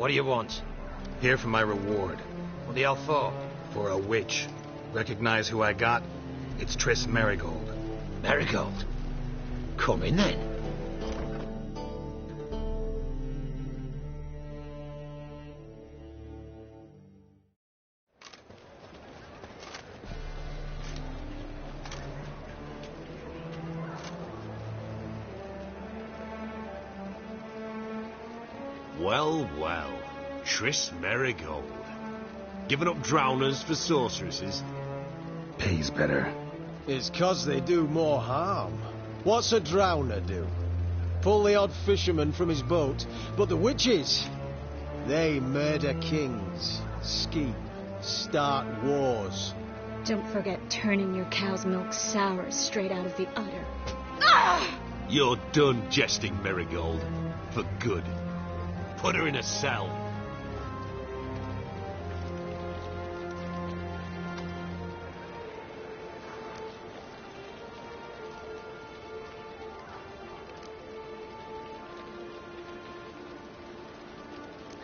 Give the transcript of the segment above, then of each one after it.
What do you want? Here for my reward. What the hell for? For a witch. Recognize who I got? It's Triss Merigold. Merigold? Come in then. Well, well. Triss Merigold. Giving up drowners for sorceresses? Pays better. It's 'cause they do more harm. What's a drowner do? Pull the odd fisherman from his boat. But the witches, they murder kings, scheme, start wars. Don't forget turning your cow's milk sour straight out of the udder. Ah! You're done jesting, Merigold. For good. Put her in a cell.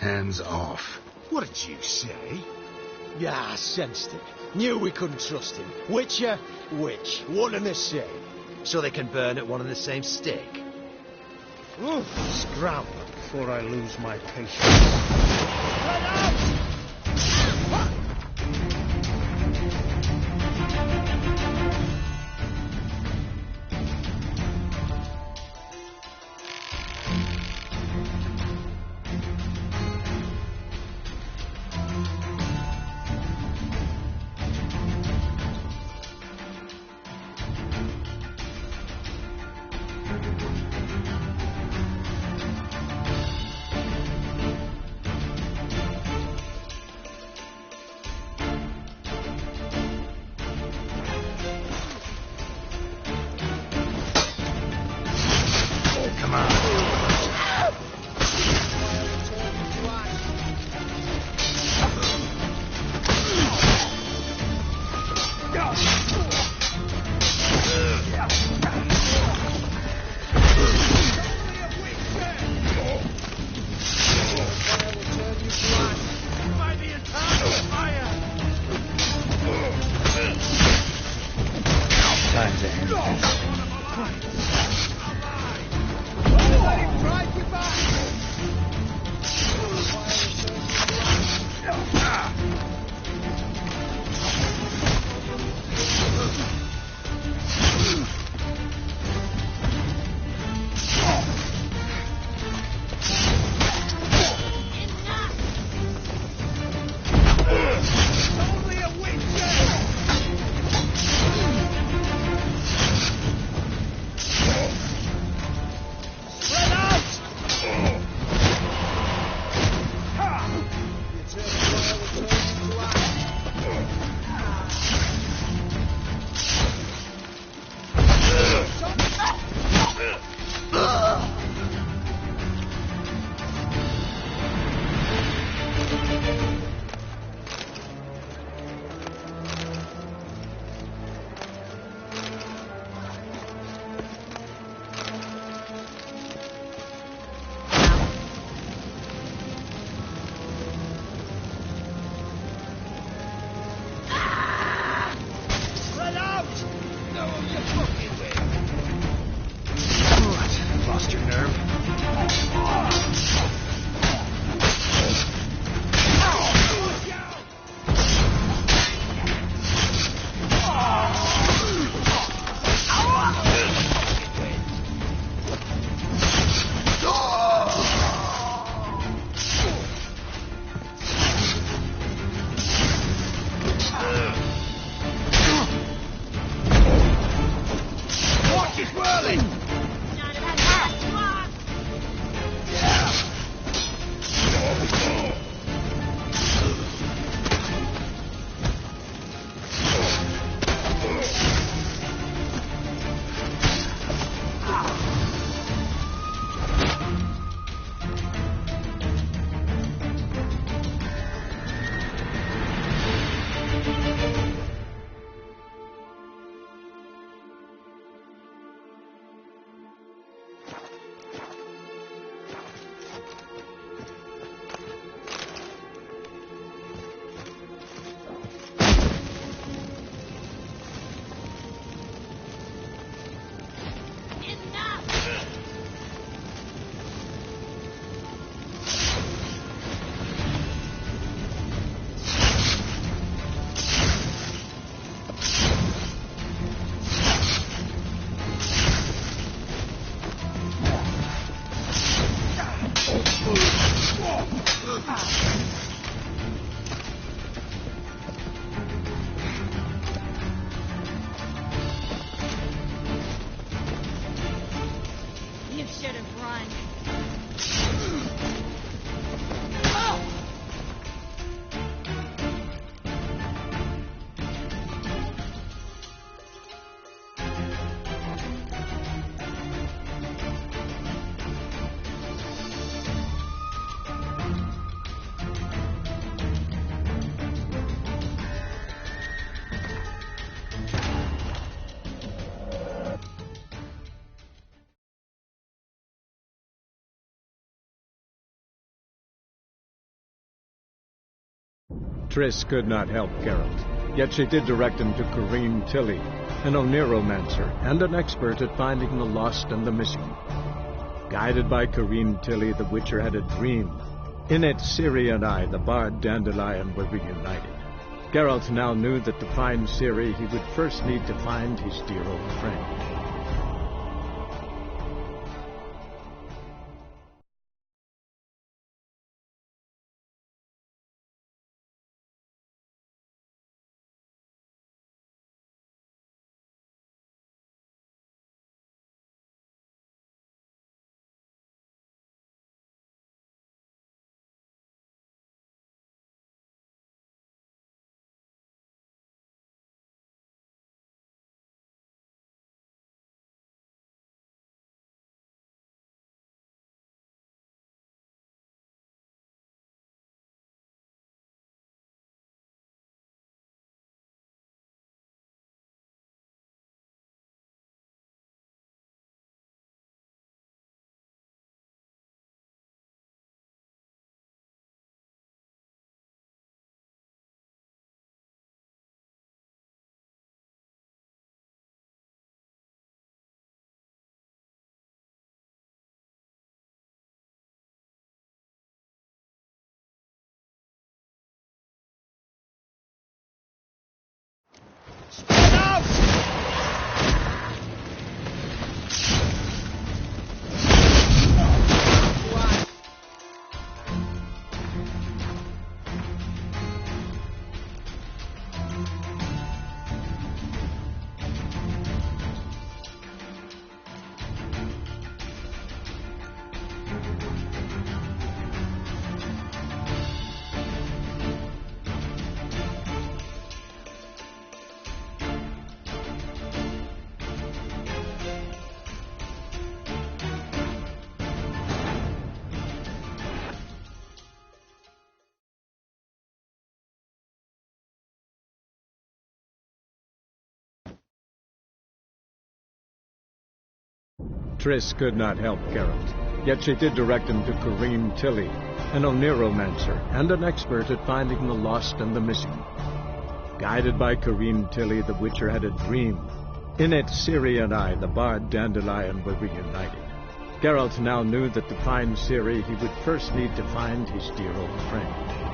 Hands off. What did you say? Yeah, I sensed it. Knew we couldn't trust him. Witcher, witch, one and the same. So they can burn at one and the same stake. Scrap before I lose my patience. You should have run. Triss could not help Geralt, yet she did direct him to Corrine Tilly, an Oniromancer and an expert at finding the lost and the missing. Guided by Corrine Tilly, the Witcher had a dream. In it, Ciri and I, the bard Dandelion, were reunited. Geralt now knew that to find Ciri, he would first need to find his dear old friend. Triss could not help Geralt, yet she did direct him to Corrine Tilly, an Oniromancer and an expert at finding the lost and the missing. Guided by Corrine Tilly, the Witcher had a dream. In it, Ciri and I, the bard Dandelion, were reunited. Geralt now knew that to find Ciri, he would first need to find his dear old friend.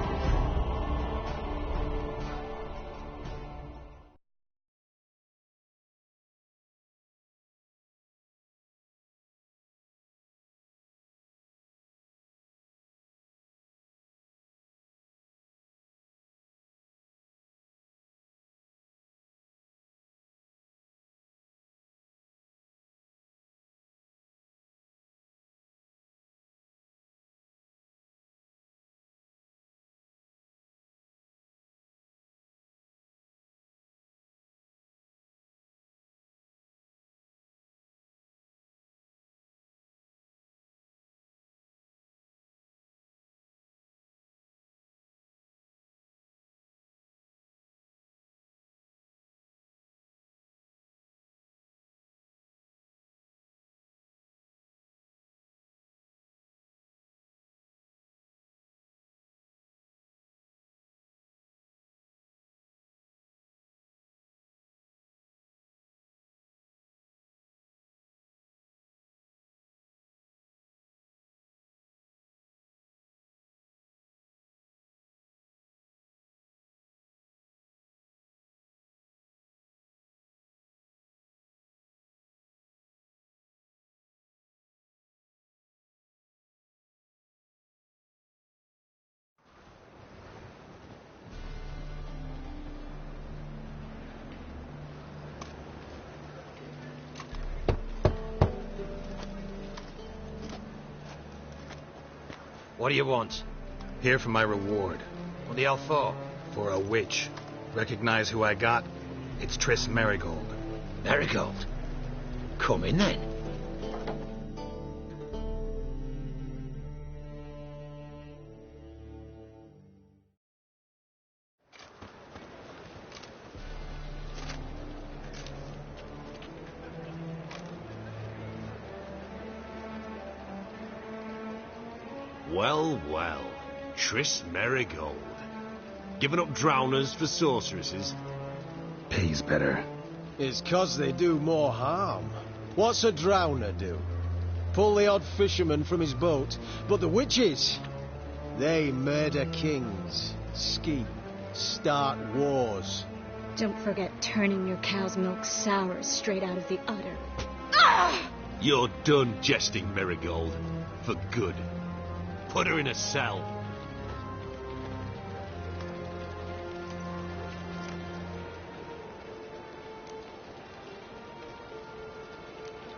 What do you want? Here for my reward. What the hell for? For a witch. Recognize who I got? It's Triss Merigold. Marigold? Come in then. Well, well. Triss Merigold. Giving up drowners for sorceresses? Pays better. It's 'cause they do more harm. What's a drowner do? Pull the odd fisherman from his boat, but the witches, they murder kings, scheme, start wars. Don't forget turning your cow's milk sour straight out of the udder. Ah! You're done jesting, Merigold. For good. Put her in a cell.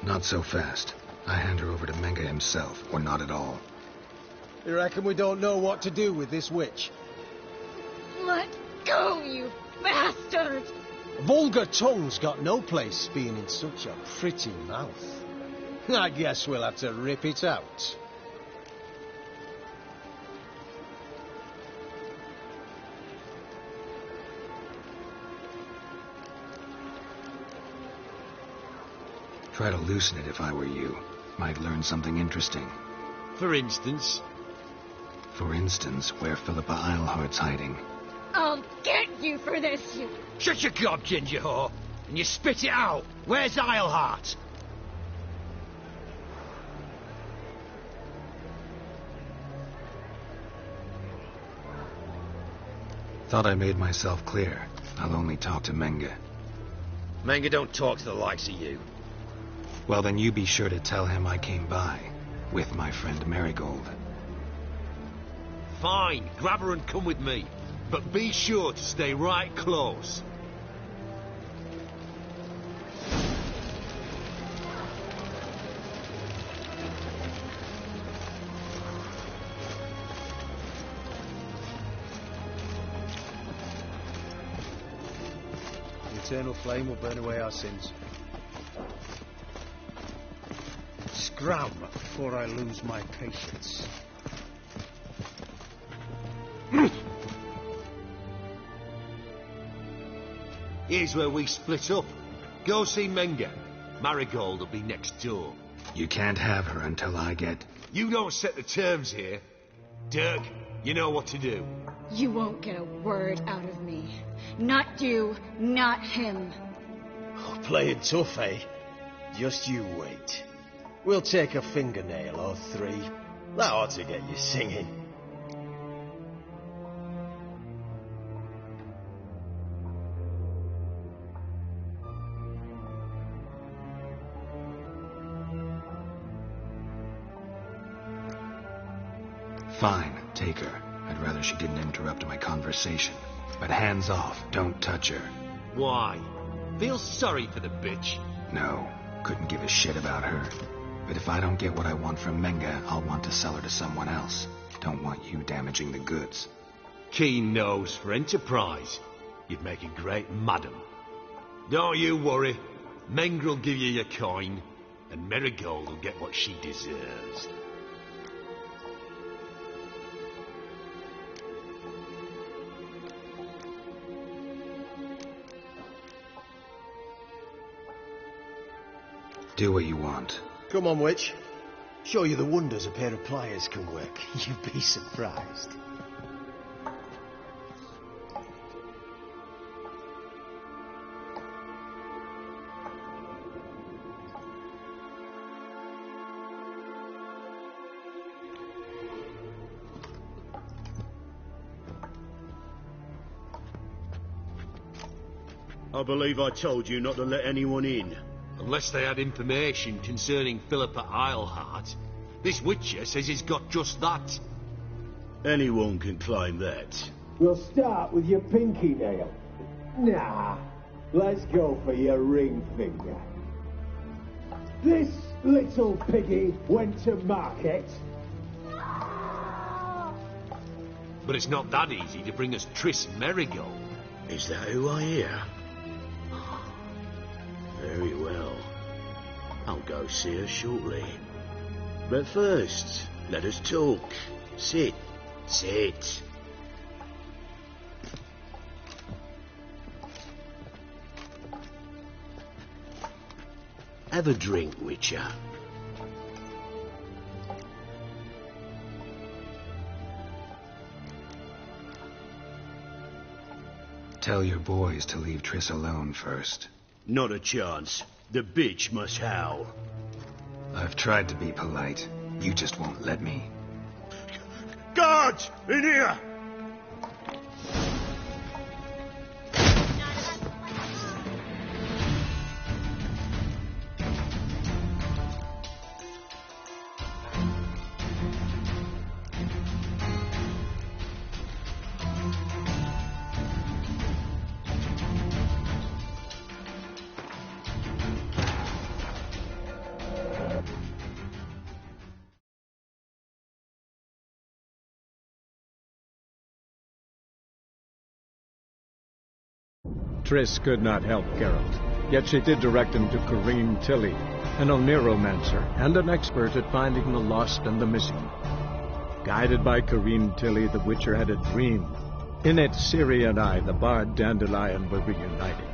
Not so fast. I hand her over to Menge himself, or not at all. You reckon we don't know what to do with this witch? Let go, you bastard! A vulgar tongue's got no place being in such a pretty mouth. I guess we'll have to rip it out. Try to loosen it if I were you. Might learn something interesting. For instance? For instance, where Philippa Eilhart's hiding. I'll get you for this, you... Shut your gob, ginger whore, and you spit it out. Where's Eilhart? Thought I made myself clear. I'll only talk to Menge. Menge don't talk to the likes of you. Well, then you be sure to tell him I came by, with my friend Merigold. Fine, grab her and come with me. But be sure to stay right close. The eternal flame will burn away our sins. Scram before I lose my patience. Here's where we split up. Go see Menge. Marigold will be next door. You can't have her until I get... You don't set the terms here. Dirk, you know what to do. You won't get a word out of me. Not you, not him. Oh, playing tough, eh? Just you wait. We'll take a fingernail or three. That ought to get you singing. Fine, take her. I'd rather she didn't interrupt my conversation. But hands off, don't touch her. Why? Feel sorry for the bitch? No, couldn't give a shit about her. But if I don't get what I want from Menge, I'll want to sell her to someone else. Don't want you damaging the goods. Keen nose for enterprise. You'd make a great madam. Don't you worry. Menge will give you your coin, and Merigold will get what she deserves. Do what you want. Come on, witch. Show you the wonders a pair of pliers can work. You'd be surprised. I believe I told you not to let anyone in. Unless they had information concerning Philippa Eilhart. This Witcher says he's got just that. Anyone can claim that. We'll start with your pinky nail. Nah, let's go for your ring finger. This little piggy went to market. But it's not that easy to bring us Triss Merigold. Is that who I hear? Very well. I'll go see her shortly. But first, let us talk. Sit. Sit. Have a drink, Witcher. Tell your boys to leave Triss alone first. Not a chance. The bitch must howl. I've tried to be polite. You just won't let me. Guards! In here! Triss could not help Geralt, yet she did direct him to Corrine Tilly, an Oneromancer and an expert at finding the lost and the missing. Guided by Corrine Tilly, the Witcher had a dream. In it, Ciri and I, the bard Dandelion, were reunited.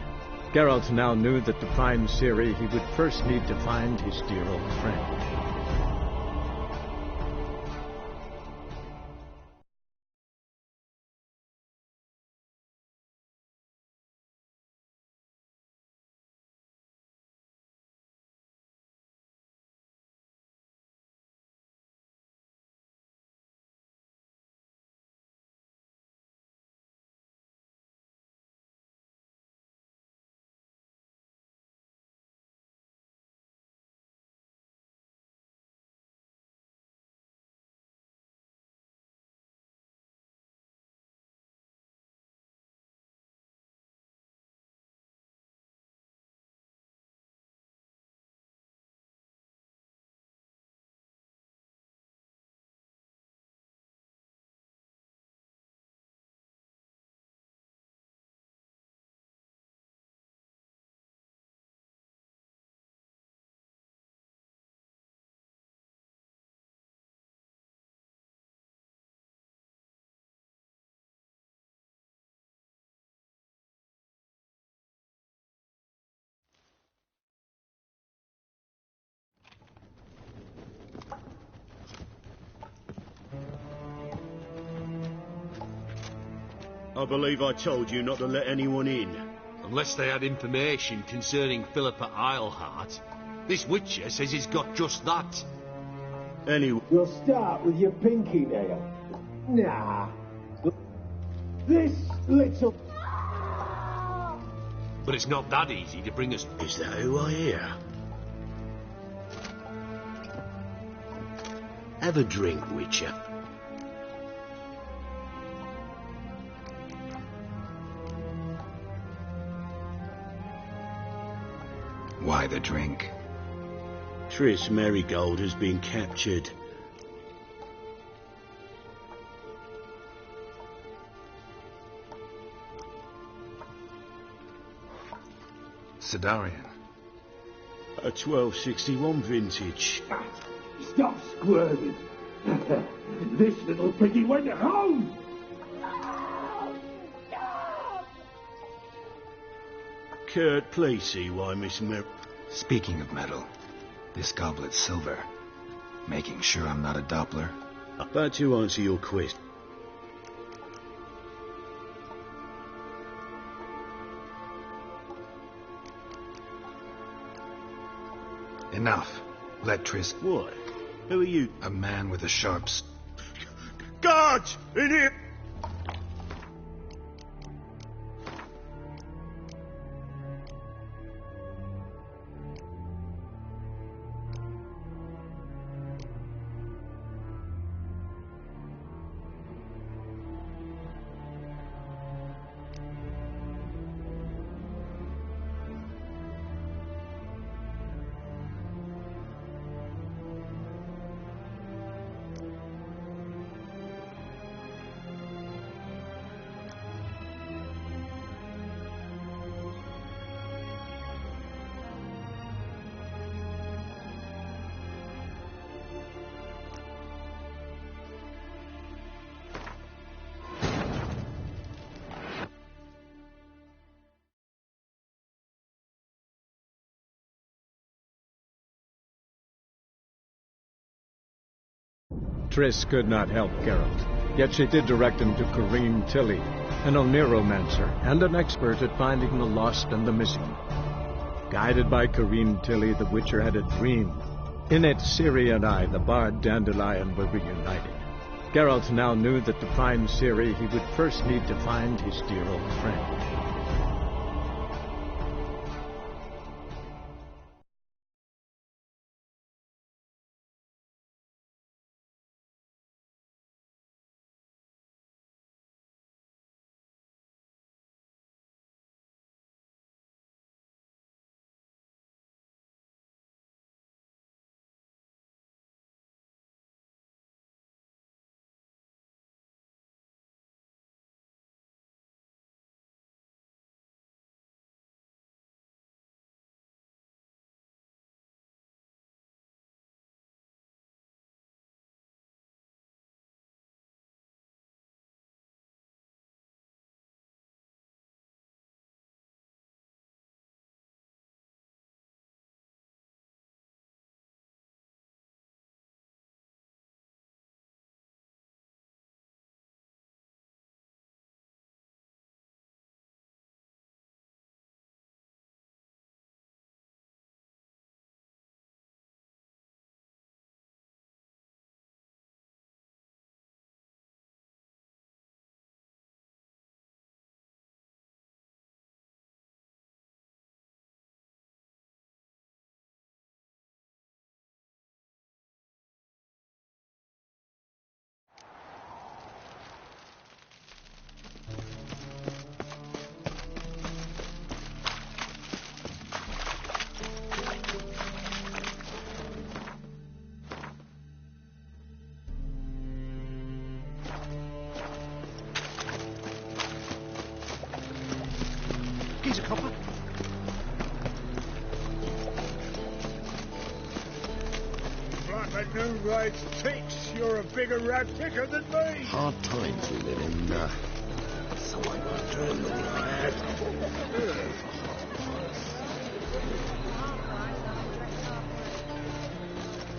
Geralt now knew that to find Ciri, he would first need to find his dear old friend. I believe I told you not to let anyone in. Unless they had information concerning Philippa Eilhart. This Witcher says he's got just that. Anyway... You'll start with your pinky nail. Nah. This little... But it's not that easy to bring us... Is that who I hear? Have a drink, Witcher. Why the drink? Triss Merigold has been captured. Sidarian. A 1261 vintage. Stop squirming. This little piggy went home. Kurt, please see why Miss Speaking of metal, this goblet's silver. Making sure I'm not a Doppler. But to answer your question... Enough. Let Triss... What? Who are you? A man with a sharp... Guards! In here! Triss could not help Geralt, yet she did direct him to Corrine Tilly, an oneromancer and an expert at finding the lost and the missing. Guided by Corrine Tilly, the Witcher had a dream. In it, Ciri and I, the bard Dandelion, were reunited. Geralt now knew that to find Ciri, he would first need to find his dear old friend. Here's a copper. Like a new raid's ticks, you're a bigger rat picker than me. Hard times we live in. Someone got drowned with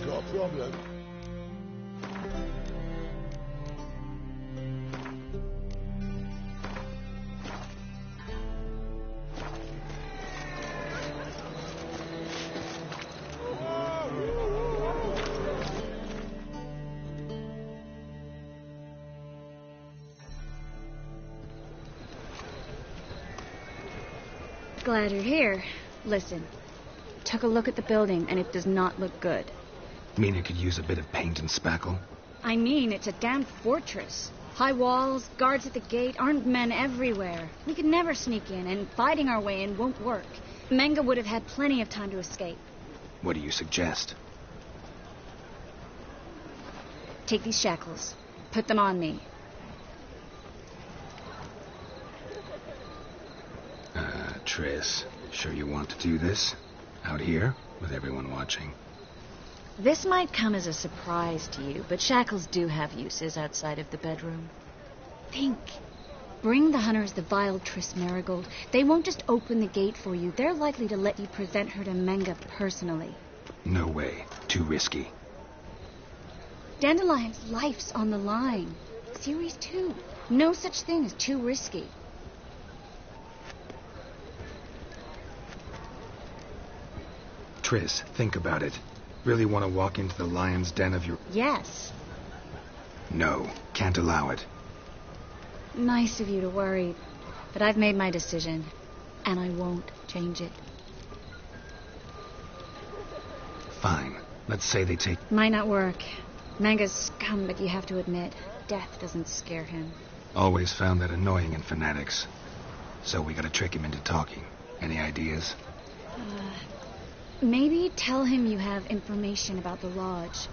Got a problem? Glad you're here. Listen, took a look at the building, and it does not look good. Mean it could use a bit of paint and spackle? I mean, it's a damn fortress. High walls, guards at the gate, armed men everywhere. We could never sneak in, and fighting our way in won't work. Menga would have had plenty of time to escape. What do you suggest? Take these shackles. Put them on me. Triss, sure you want to do this? Out here, with everyone watching? This might come as a surprise to you, but shackles do have uses outside of the bedroom. Think. Bring the hunters the vile Triss Marigold. They won't just open the gate for you. They're likely to let you present her to Menga personally. No way. Too risky. Dandelion's life's on the line. Ciri's too. No such thing as too risky. Triss, think about it. Really want to walk into the lion's den of your... Yes. No, can't allow it. Nice of you to worry, but I've made my decision, and I won't change it. Fine. Let's say they take... Might not work. Menga's scum, but you have to admit, death doesn't scare him. Always found that annoying in fanatics. So we gotta trick him into talking. Any ideas? Maybe tell him you have information about the lodge.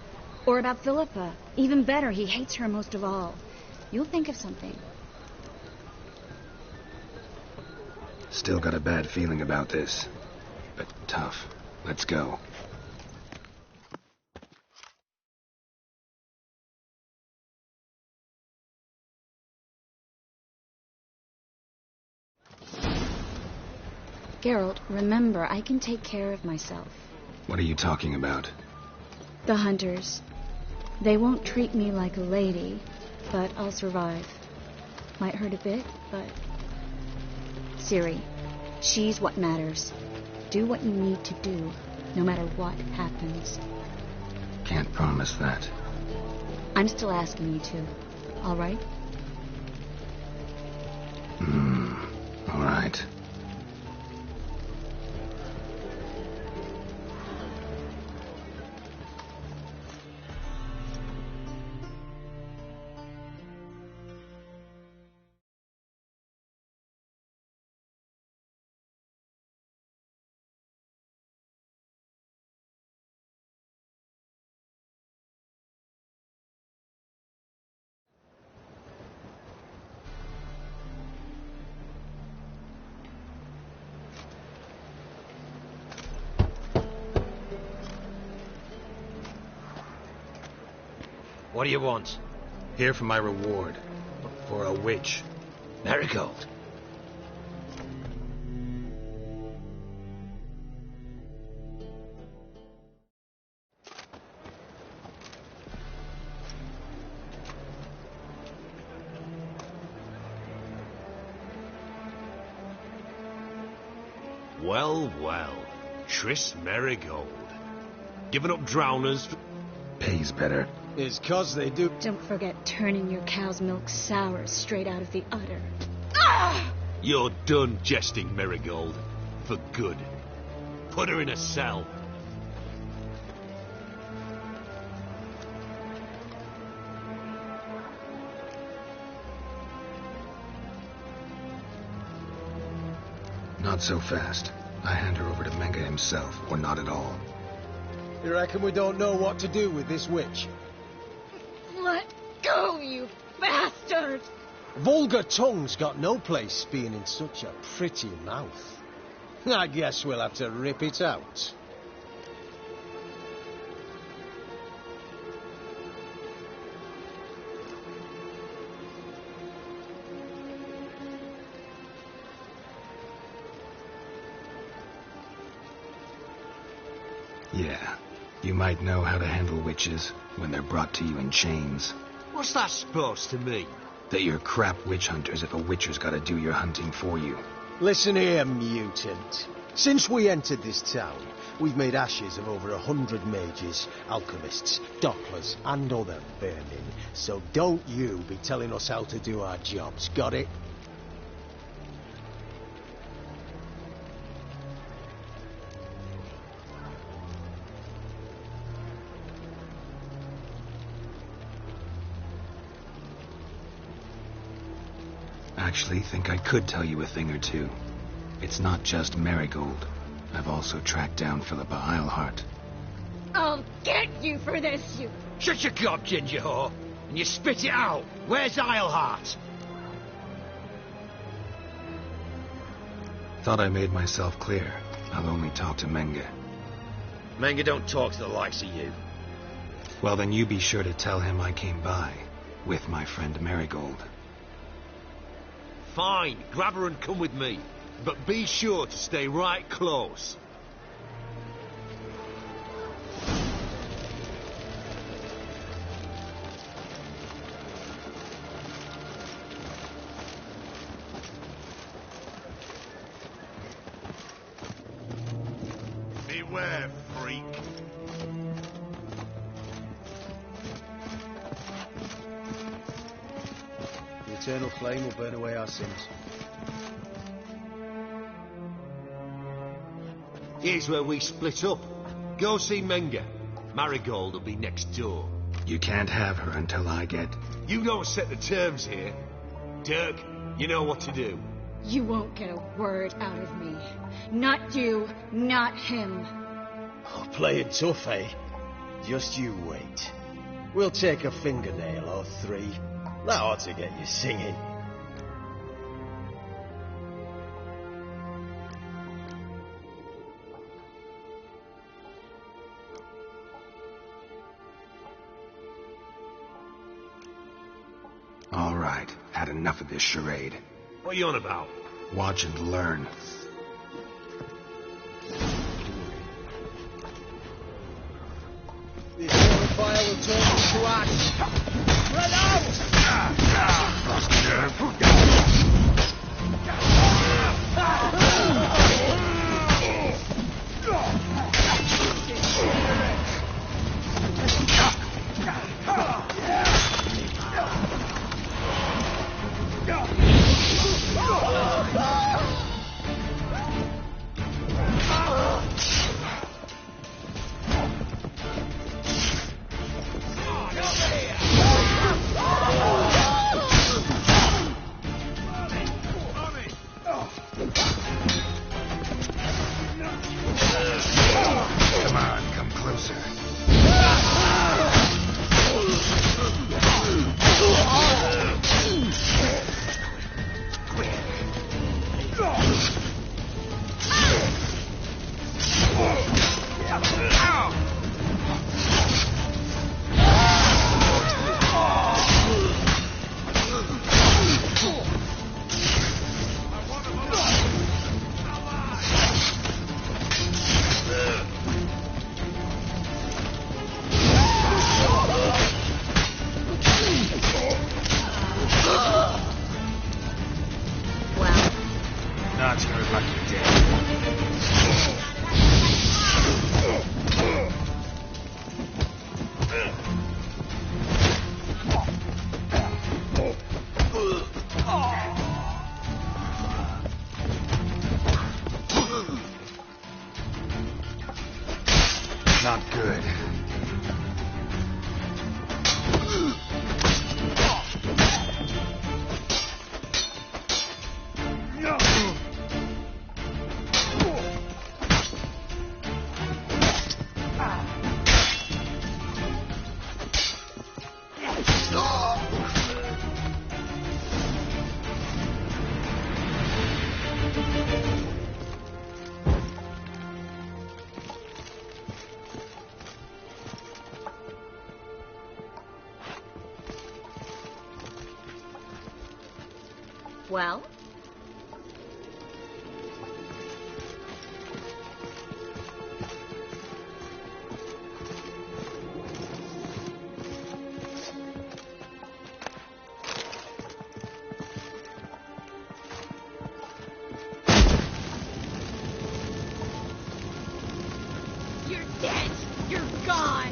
Or about Philippa. Even better, he hates her most of all. You'll think of something. Still got a bad feeling about this. But tough. Let's go. Geralt, remember, I can take care of myself. What are you talking about? The hunters. They won't treat me like a lady, but I'll survive. Might hurt a bit, but... Ciri, she's what matters. Do what you need to do, no matter what happens. Can't promise that. I'm still asking you to, all right? All right. What do you want? Here for my reward. For a witch. Marigold. Well, well. Triss Merigold. Giving up drowners for... Pays better. It's 'cause they do. Don't forget turning your cow's milk sour straight out of the udder. You're done jesting, Merigold. For good. Put her in a cell. Not so fast. I hand her over to Menga himself, or not at all. You reckon we don't know what to do with this witch? Let go, you bastard! Vulgar tongue's got no place being in such a pretty mouth. I guess we'll have to rip it out. Yeah. You might know how to handle witches when they're brought to you in chains. What's that supposed to mean? That you're crap witch hunters if a witcher's gotta do your hunting for you. Listen here, mutant. Since we entered this town, we've made ashes of over 100 mages, alchemists, docklers, and other vermin. So don't you be telling us how to do our jobs, got it? Actually think I could tell you a thing or two. It's not just Marigold. I've also tracked down Philippa Eilhart. I'll get you for this, you... Shut your gob, ginger whore, and you spit it out. Where's Eilhart? Thought I made myself clear. I'll only talk to Menga. Menga don't talk to the likes of you. Well, then you be sure to tell him I came by, with my friend Marigold. Fine, grab her and come with me. But be sure to stay right close. Beware, freak. The eternal flame will burn away our sins. Here's where we split up. Go see Menga. Marigold will be next door. You can't have her until I get... You don't set the terms here. Dirk, you know what to do. You won't get a word out of me. Not you, not him. Oh, playing tough, eh? Just you wait. We'll take a fingernail or three. That ought to get you singing. All right, had enough of this charade. What are you on about? Watch and learn. The eternal fire will turn to us! Spread out! Lost nerve. Come on, come closer. Not your lucky day. Not good. Well? You're dead! You're gone!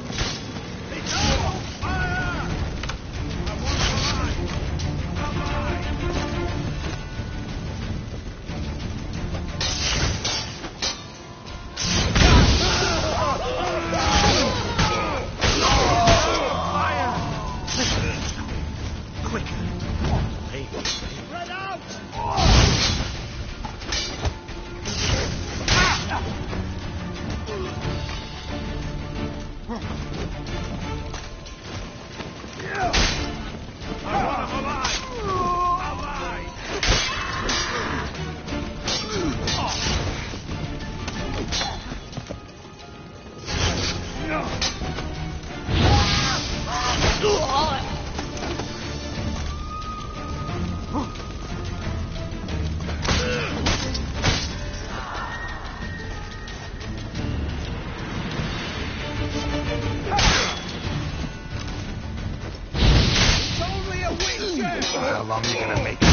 How long are you gonna make it?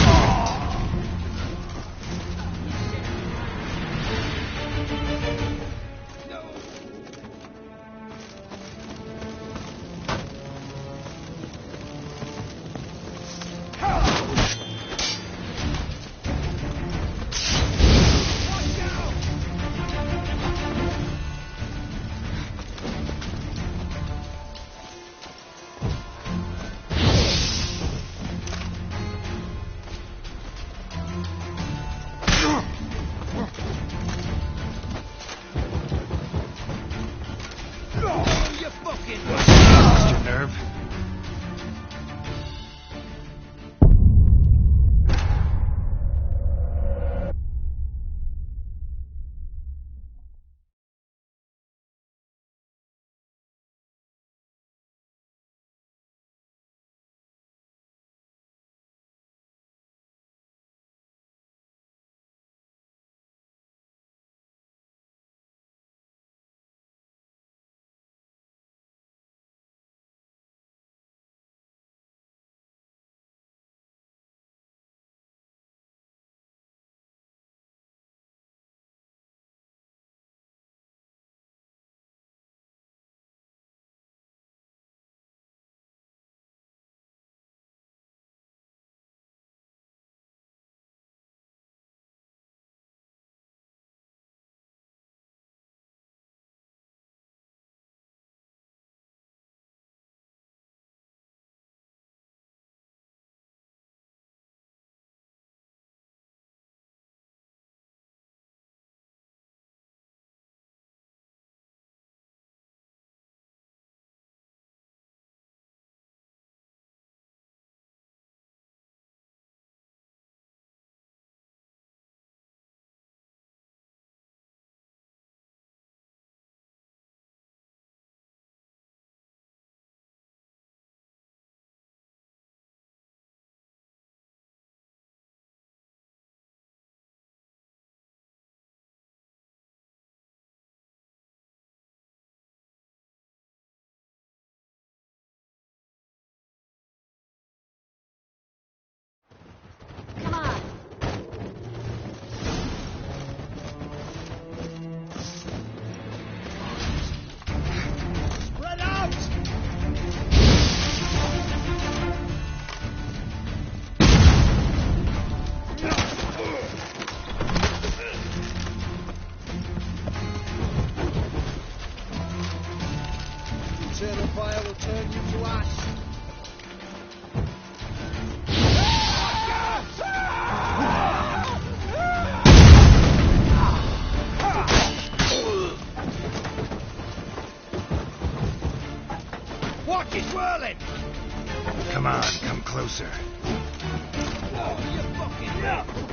eternal fire will turn you to ash. Watch it whirling! Come on, come closer. Oh, you fucking nut!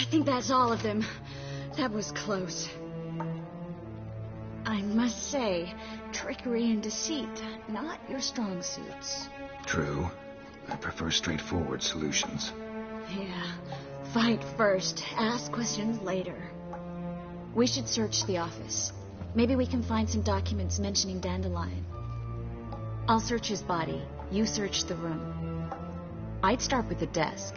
I think that's all of them. That was close. I must say, trickery and deceit, not your strong suits. True. I prefer straightforward solutions. Yeah. Fight first, ask questions later. We should search the office. Maybe we can find some documents mentioning Dandelion. I'll search his body. You search the room. I'd start with the desk.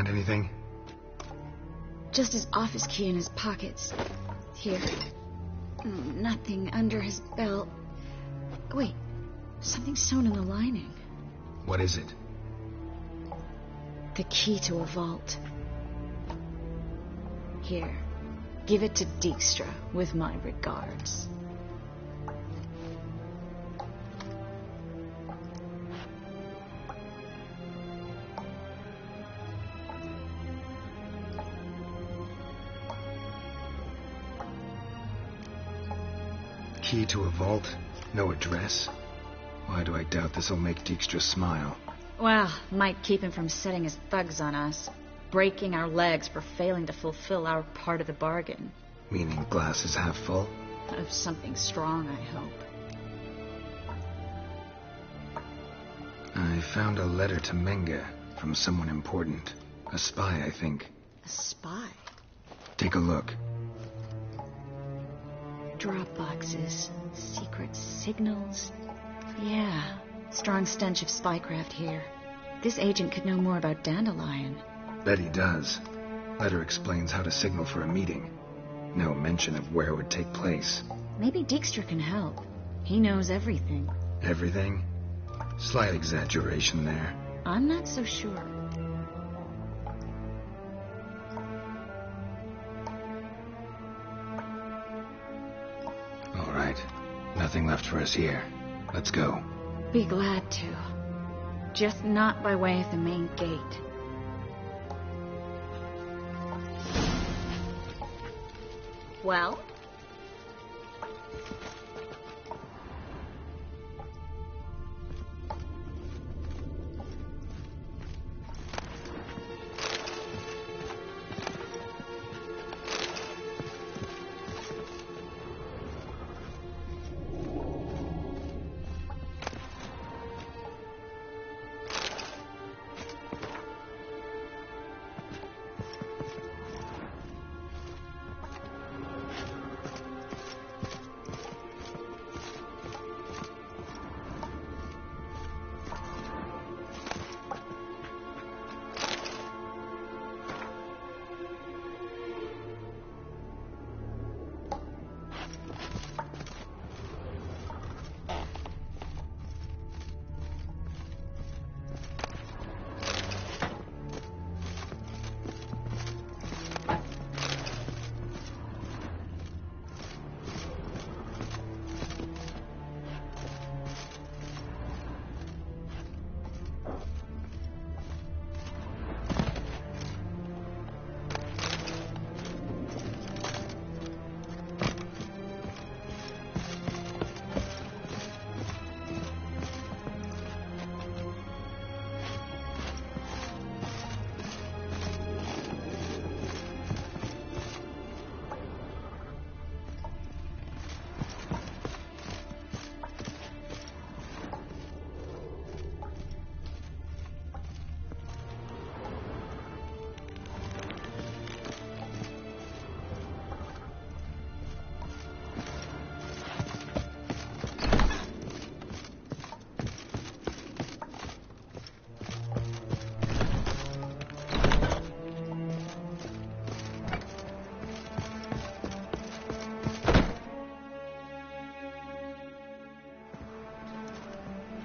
find anything? Just his office key in his pockets. Here. Nothing under his belt. Wait, something sewn in the lining. What is it? The key to a vault. Here, give it to Dijkstra with my regards. Key to a vault? No address? Why do I doubt this'll make Dijkstra smile? Well, might keep him from setting his thugs on us. Breaking our legs for failing to fulfill our part of the bargain. Meaning glass is half full? Of something strong, I hope. I found a letter to Menge from someone important. A spy, I think. A spy? Take a look. Drop boxes, secret signals. Yeah, strong stench of spycraft here. This agent could know more about Dandelion. Bet he does. Letter explains how to signal for a meeting. No mention of where it would take place. Maybe Dijkstra can help. He knows everything. Everything? Slight exaggeration there. I'm not so sure. All right. Nothing left for us here. Let's go. Be glad to. Just not by way of the main gate. Well?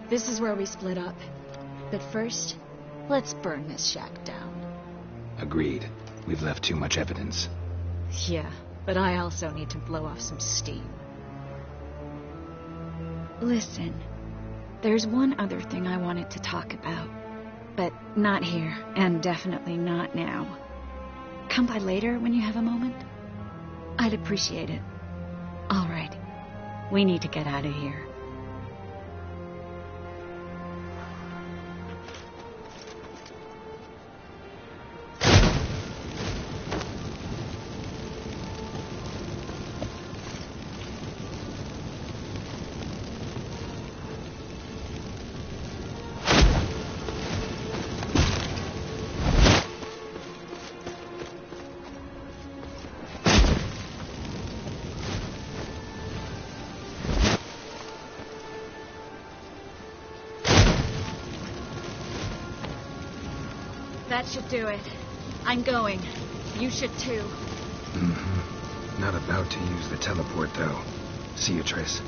This is where we split up. But first, let's burn this shack down. Agreed. We've left too much evidence. Yeah, but I also need to blow off some steam. Listen, there's one other thing I wanted to talk about. But not here, and definitely not now. Come by later when you have a moment? I'd appreciate it. All right. We need to get out of here. That should do it. I'm going. You should too. Mm-hmm. Not about to use the teleport, though. See you, Triss.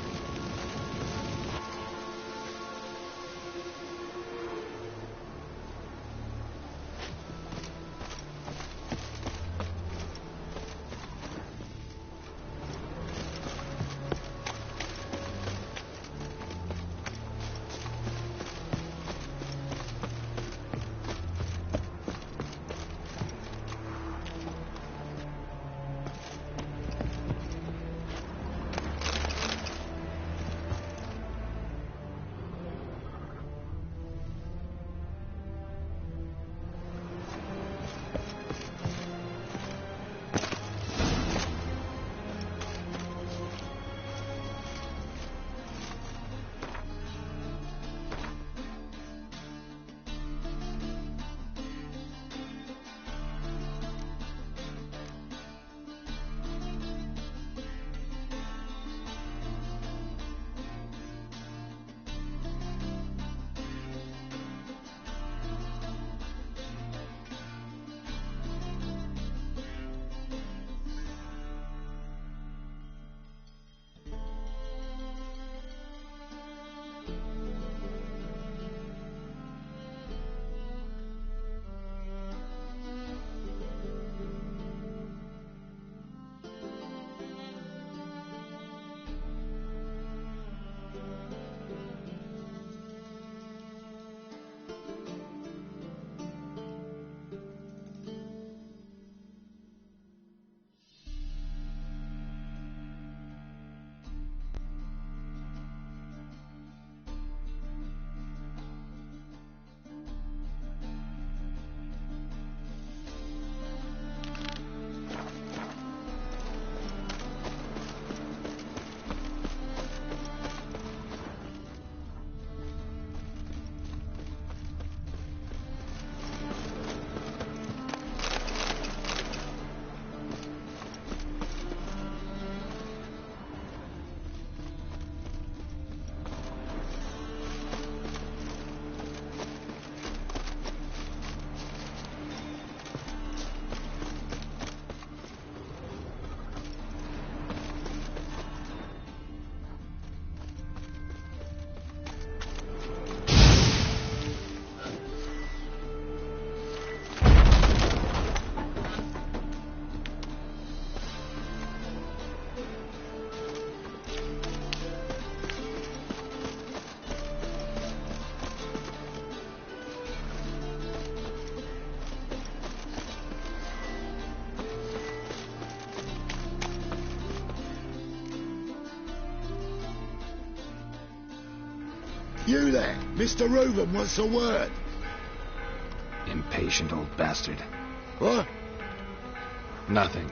You there, Mr. Reuben wants a word. Impatient old bastard. What? Nothing.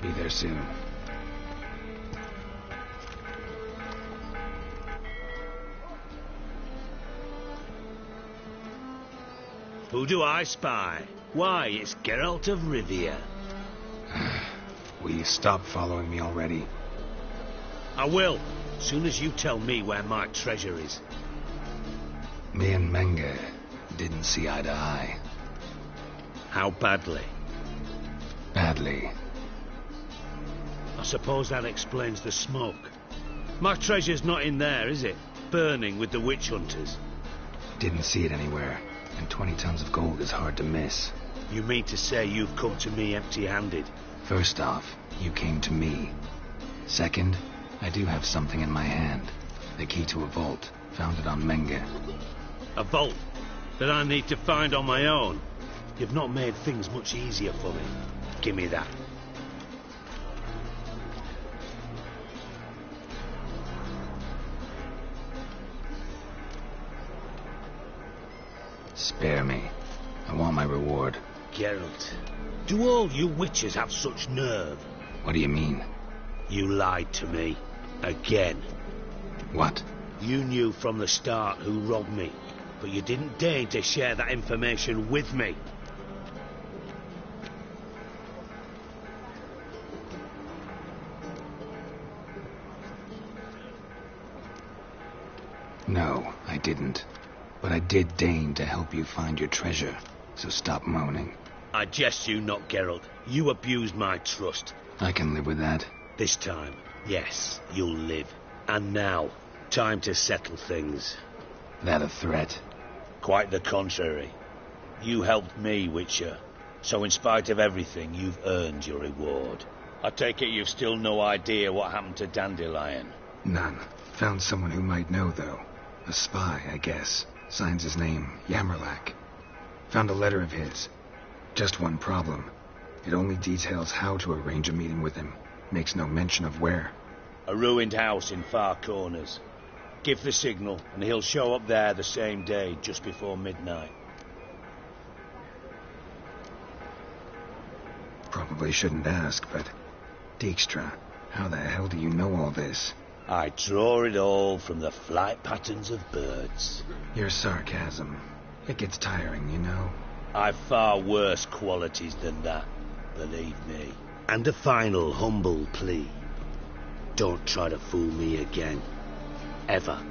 Be there soon. Who do I spy? Why, it's Geralt of Rivia. Will you stop following me already? I will, soon as you tell me where my treasure is. Me and Menge didn't see eye to eye. How badly? Badly. I suppose that explains the smoke. My treasure's not in there, is it? Burning with the witch hunters. Didn't see it anywhere, and 20 tons of gold is hard to miss. You mean to say you've come to me empty-handed? First off, you came to me. Second, I do have something in my hand. The key to a vault, found it on Menge. A vault that I need to find on my own? You've not made things much easier for me. Give me that. Spare me. I want my reward. Geralt, do all you witches have such nerve? What do you mean? You lied to me. Again. What? You knew from the start who robbed me, but you didn't deign to share that information with me. No, I didn't. But I did deign to help you find your treasure, so stop moaning. I jest you not, Geralt. You abused my trust. I can live with that. This time, yes, you'll live. And now, time to settle things. That a threat? Quite the contrary. You helped me, Witcher. So in spite of everything, you've earned your reward. I take it you've still no idea what happened to Dandelion? None. Found someone who might know, though. A spy, I guess. Signs his name, Yamerlak. Found a letter of his. Just one problem. It only details how to arrange a meeting with him. Makes no mention of where. A ruined house in Far Corners. Give the signal, and he'll show up there the same day, just before midnight. Probably shouldn't ask, but... Dijkstra, how the hell do you know all this? I draw it all from the flight patterns of birds. Your sarcasm. It gets tiring, you know. I've far worse qualities than that, believe me. And a final humble plea. Don't try to fool me again. Ever.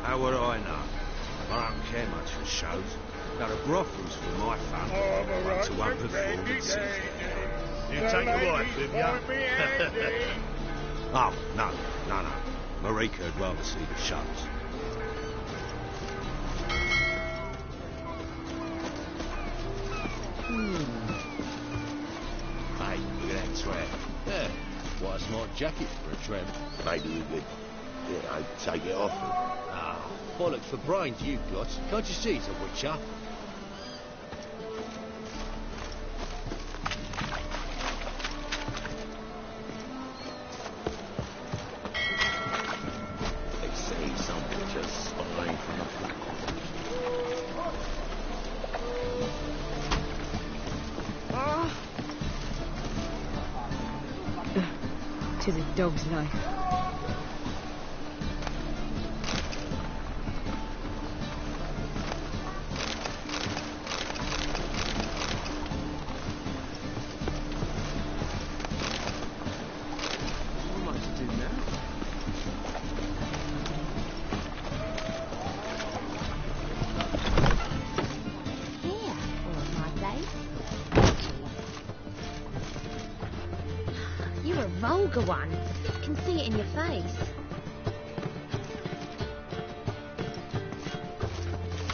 How would I know? I don't care much for shows. Got a brothels for my fun. One-to-one performances. You take your wife with you? Oh, no. Marika would rather see the shows. Hey, look at that tramp. Yeah, quite a smart jacket for a tramp. Maybe you could, I'd take it off. Ah, bollocks for brains you've got. Can't you see he's a witcher? They say some witchers spying from the Tis a dog's life. Vulgar one. Can see it in your face.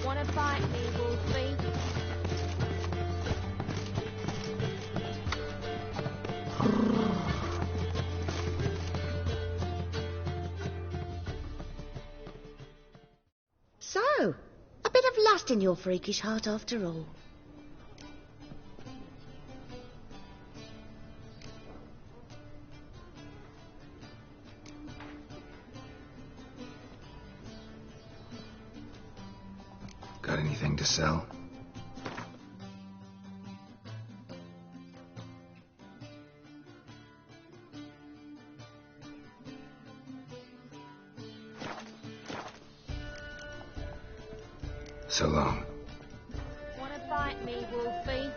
Wanna bite me, Wolfie? So, a bit of lust in your freakish heart after all. Got anything to sell? So long. Wanna bite me, Wolfie?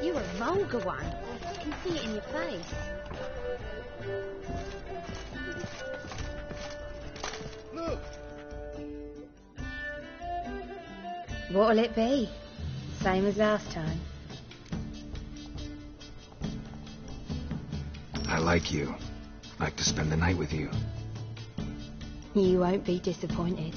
You're a vulgar one. Can see it in your face. Look! What'll it be? Same as last time. I like you. Like to spend the night with you. You won't be disappointed.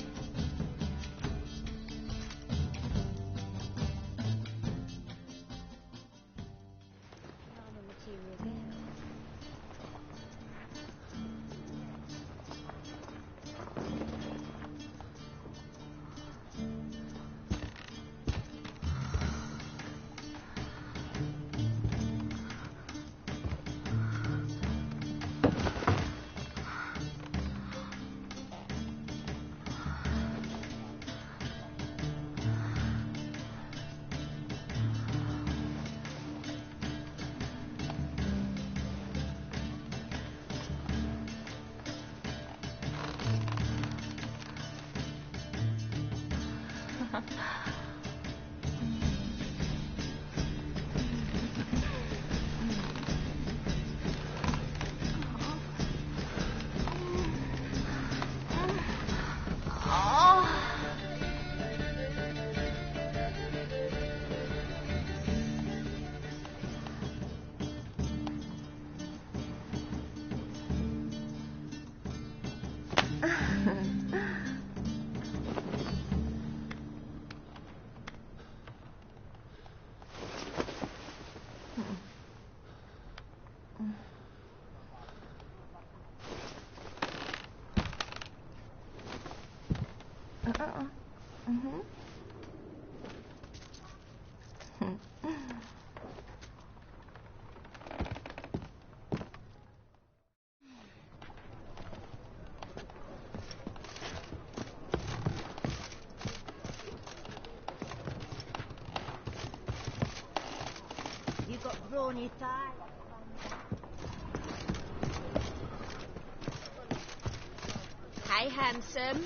Brawny thigh. Hey, handsome.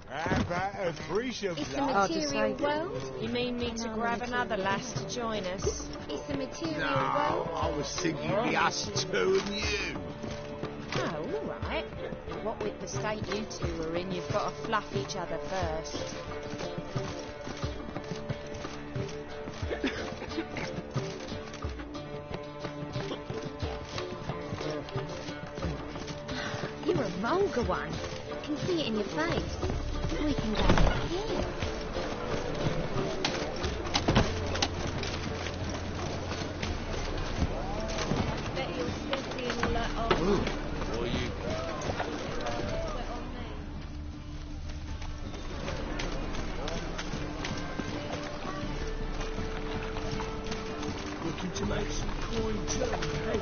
How about a threesome? It's the material world. You mean me to grab another lass to join us? It's the material No, world. I was thinking the us two and you. Oh, all right. What with the state you two are in, you've got to fluff each other first. You're a vulgar one. I can see it in your face. We can go here. Bet you're steady and all that off. Ooh. Or you... Looking to make some coin too, eh?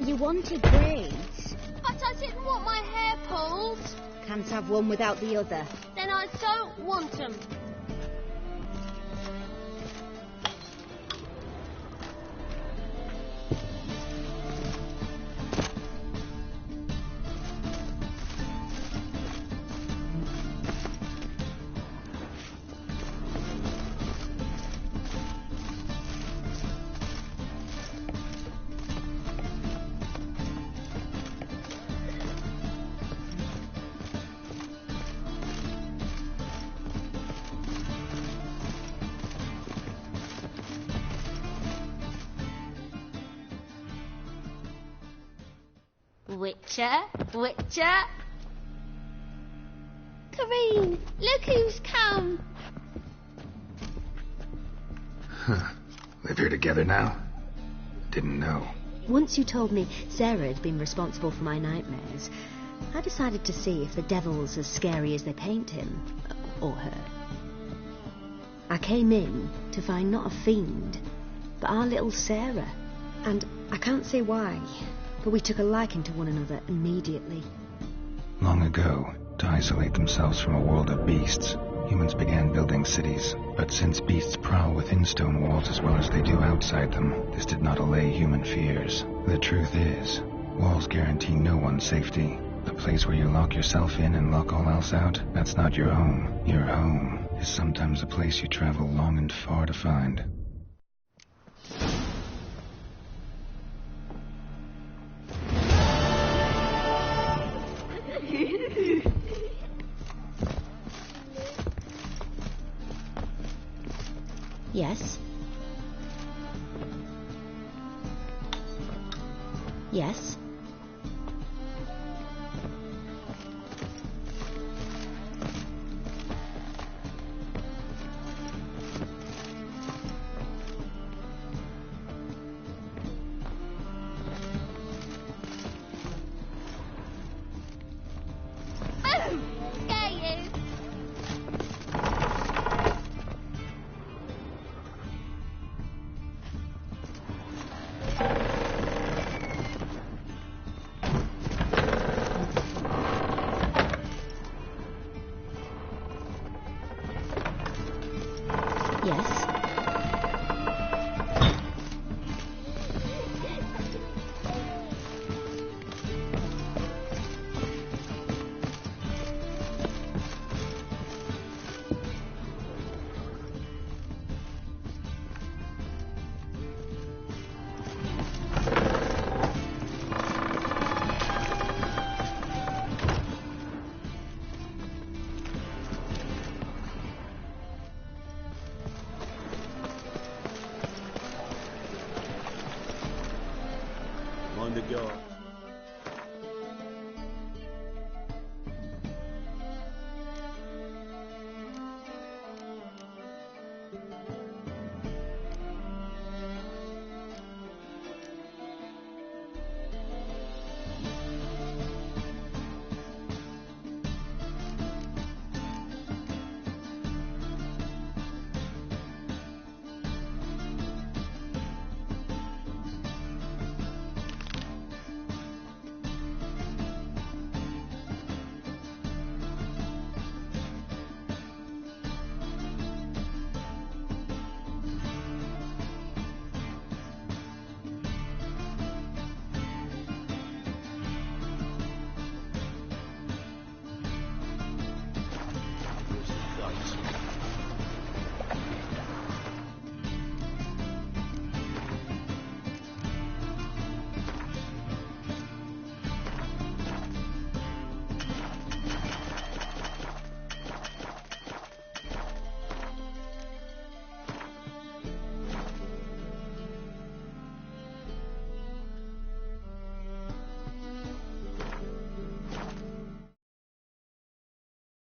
You wanted braids. But I didn't want my hair pulled. Can't have one without the other. Then I don't want them. Witcher, Witcher. Kareen, look who's come. Huh. Live here together now? Didn't know. Once you told me Sarah had been responsible for my nightmares, I decided to see if the devil's as scary as they paint him. Or her. I came in to find not a fiend, but our little Sarah. And I can't say why, but we took a liking to one another immediately. Long ago, to isolate themselves from a world of beasts, humans began building cities. But since beasts prowl within stone walls as well as they do outside them, this did not allay human fears. The truth is, walls guarantee no one's safety. The place where you lock yourself in and lock all else out, that's not your home. Your home is sometimes a place you travel long and far to find. Yes? Yes? Mind the guard.